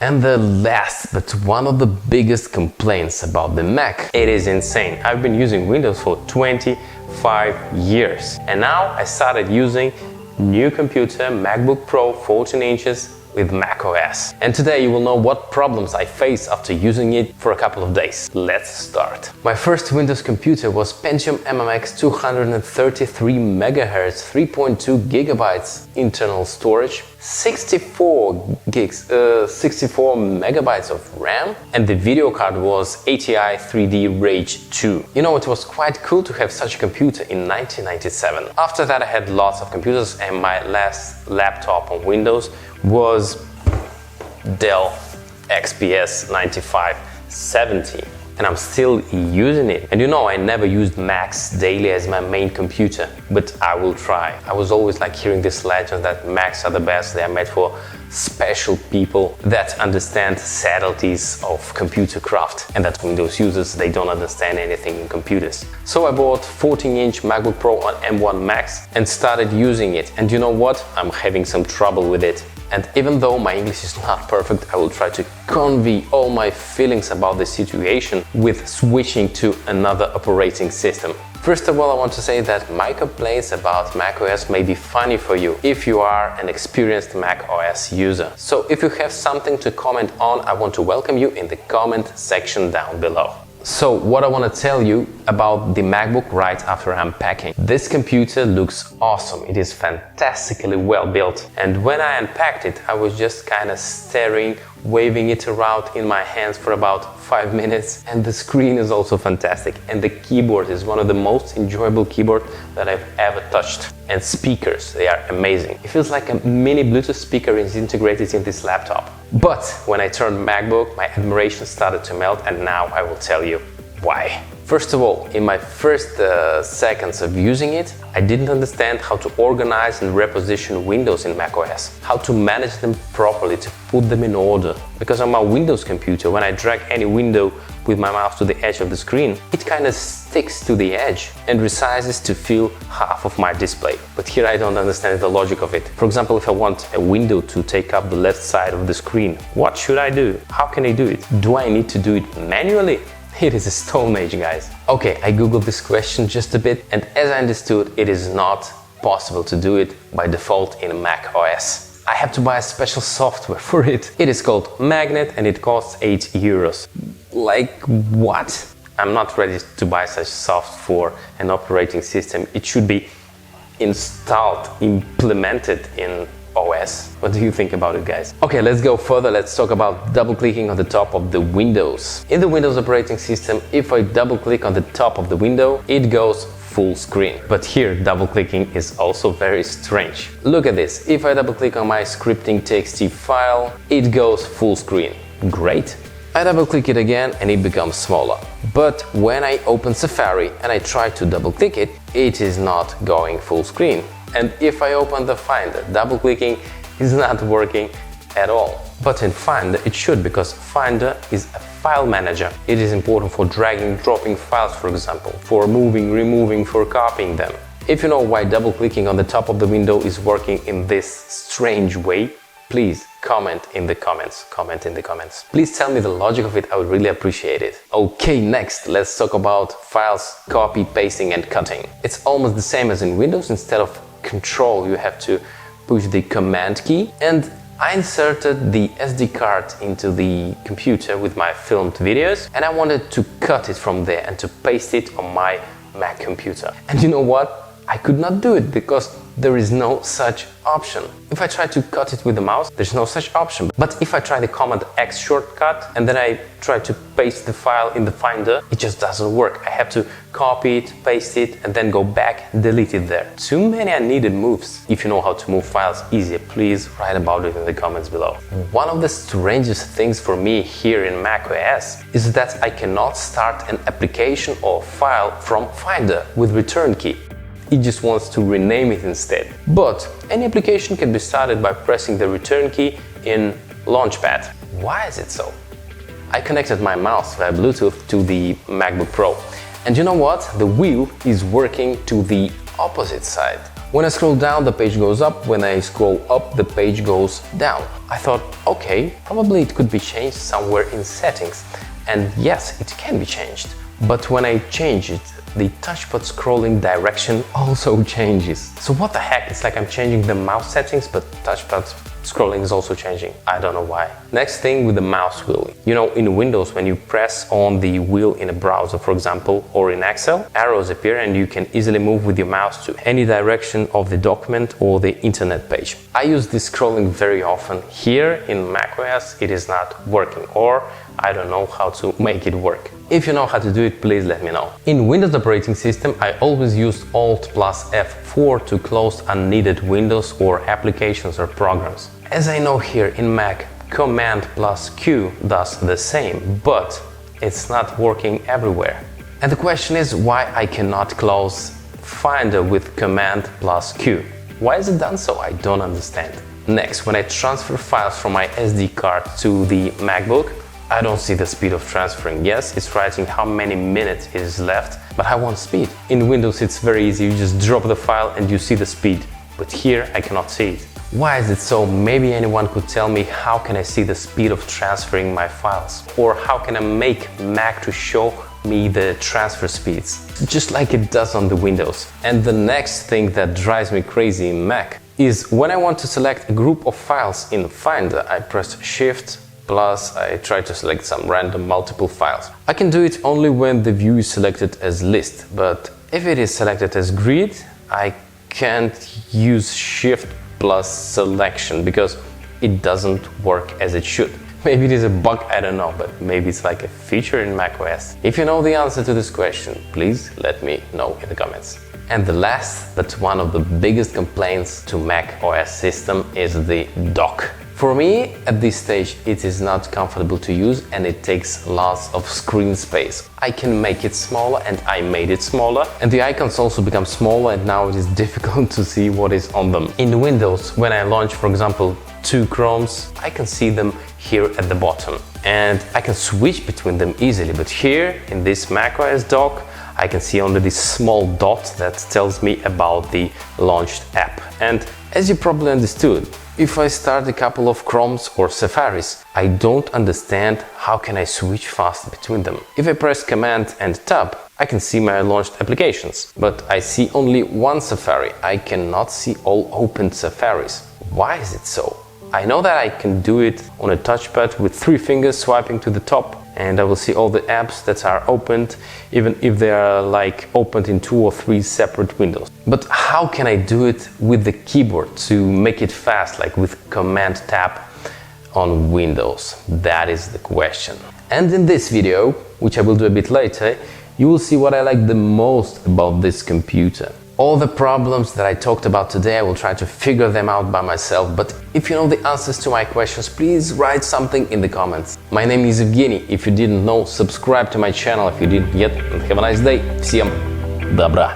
And the last, but one of the biggest complaints about the Mac, it is insane. I've been using Windows for 25 years. And now I started using new computer, MacBook Pro 14 inches with macOS. And today you will know what problems I face after using it for a couple of days. Let's start. My first Windows computer was Pentium M1 MAX 233 MHz, 3.2 GB internal storage, 64 megabytes of RAM, and the video card was ATI 3D Rage 2. You know, it was quite cool to have such a computer in 1997. After that I had lots of computers, and my last laptop on Windows was Dell XPS 9570. And I'm still using it. And you know, I never used Macs daily as my main computer, but I will try. I was always like hearing this legend that Macs are the best, they are made for special people that understand subtleties of computer craft, and that Windows users, they don't understand anything in computers. So I bought 14-inch MacBook Pro on M1 Max and started using it. And you know what? I'm having some trouble with it. And even though my English is not perfect, I will try to convey all my feelings about the situation with switching to another operating system. First of all, I want to say that my complaints about macOS may be funny for you if you are an experienced macOS user. So if you have something to comment on, I want to welcome you in the comment section down below. So what I want to tell you about the MacBook right after unpacking. This computer looks awesome. It is fantastically well built. And when I unpacked it, I was just kind of staring, waving it around in my hands for about 5 minutes. And the screen is also fantastic. And the keyboard is one of the most enjoyable keyboards that I've ever touched. And speakers, they are amazing. It feels like a mini Bluetooth speaker is integrated in this laptop. But when I turned MacBook, my admiration started to melt, and now I will tell you why. First of all, in my first seconds of using it, I didn't understand how to organize and reposition windows in macOS, how to manage them properly, to put them in order. Because on my Windows computer, when I drag any window with my mouse to the edge of the screen, it kind of sticks to the edge and resizes to fill half of my display. But here I don't understand the logic of it. For example, if I want a window to take up the left side of the screen, what should I do? How can I do it? Do I need to do it manually? It is a stone age, guys. Okay, I googled this question just a bit, and as I understood, it is not possible to do it by default in Mac OS. I have to buy a special software for it. It is called Magnet and it costs 8 euros. Like what? I'm not ready to buy such software for an operating system. It should be installed, implemented in OS. What do you think about it, guys? Okay, let's go further. Let's talk about double-clicking on the top of the Windows. In the Windows operating system, if I double-click on the top of the window, it goes full screen. But here, double-clicking is also very strange. Look at this. If I double-click on my scripting.txt file, it goes full screen. Great. I double-click it again and it becomes smaller. But when I open Safari and I try to double-click it, it is not going full screen. And if I open the Finder, double-clicking is not working at all. But in Finder it should, because Finder is a file manager. It is important for dragging, dropping files, for example, for moving, removing, for copying them. If you know why double-clicking on the top of the window is working in this strange way, please comment in the comments. Please tell me the logic of it, I would really appreciate it. Okay, next, let's talk about files, copy, pasting and cutting. It's almost the same as in Windows. Instead of Control, you have to push the Command key, and I inserted the SD card into the computer with my filmed videos, and I wanted to cut it from there and to paste it on my Mac computer. And you know what? I could not do it because there is no such option. If I try to cut it with the mouse, there's no such option. But if I try the Command X shortcut and then I try to paste the file in the Finder, it just doesn't work. I have to copy it, paste it, and then go back and delete it there. Too many unneeded moves. If you know how to move files easier, please write about it in the comments below. One of the strangest things for me here in macOS is that I cannot start an application or file from Finder with return key. It just wants to rename it instead. But any application can be started by pressing the return key in Launchpad. Why is it so? I connected my mouse via Bluetooth to the MacBook Pro. And you know what? The wheel is working to the opposite side. When I scroll down, the page goes up. When I scroll up, the page goes down. I thought, okay, probably it could be changed somewhere in settings. And yes, it can be changed. But when I change it, the touchpad scrolling direction also changes. So what the heck? It's like I'm changing the mouse settings, but touchpad scrolling is also changing. I don't know why. Next thing with the mouse wheel. You know, in Windows, when you press on the wheel in a browser, for example, or in Excel, arrows appear and you can easily move with your mouse to any direction of the document or the internet page. I use this scrolling very often. Here in macOS, it is not working, or I don't know how to make it work. If you know how to do it, please let me know. In Windows operating system, I always use Alt plus F4 to close unneeded windows or applications or programs. As I know here in Mac, Command plus Q does the same, but it's not working everywhere. And the question is why I cannot close Finder with Command plus Q. Why is it done so? I don't understand. Next, when I transfer files from my SD card to the MacBook, I don't see the speed of transferring. Yes, it's writing how many minutes is left, but I want speed. In Windows, it's very easy. You just drop the file and you see the speed. But here, I cannot see it. Why is it so? Maybe anyone could tell me how can I see the speed of transferring my files? Or how can I make Mac to show me the transfer speeds? Just like it does on the Windows. And the next thing that drives me crazy in Mac is when I want to select a group of files in Finder, I press Shift plus I try to select some random multiple files. I can do it only when the view is selected as list, but if it is selected as grid, I can't use Shift plus selection because it doesn't work as it should. Maybe it is a bug, I don't know, but maybe it's like a feature in macOS. If you know the answer to this question, please let me know in the comments. And the last, but one of the biggest complaints to Mac OS system is the dock. For me, at this stage, it is not comfortable to use and it takes lots of screen space. I can make it smaller and I made it smaller, and the icons also become smaller and now it is difficult to see what is on them. In Windows, when I launch, for example, 2 Chromes, I can see them here at the bottom and I can switch between them easily, but here in this macOS dock, I can see only this small dot that tells me about the launched app. And as you probably understood, if I start a couple of Chromes or Safaris, I don't understand how can I switch fast between them. If I press Command and Tab, I can see my launched applications, but I see only one Safari. I cannot see all opened Safaris. Why is it so? I know that I can do it on a touchpad with 3 fingers swiping to the top, and I will see all the apps that are opened, even if they are like opened in 2 or 3 separate windows. But how can I do it with the keyboard to make it fast, like with Command Tab on Windows? That is the question. And in this video, which I will do a bit later, you will see what I like the most about this computer. All the problems that I talked about today, I will try to figure them out by myself, but if you know the answers to my questions, please write something in the comments. My name is Evgeny. If you didn't know, subscribe to my channel if you didn't yet, and have a nice day. Всем добра!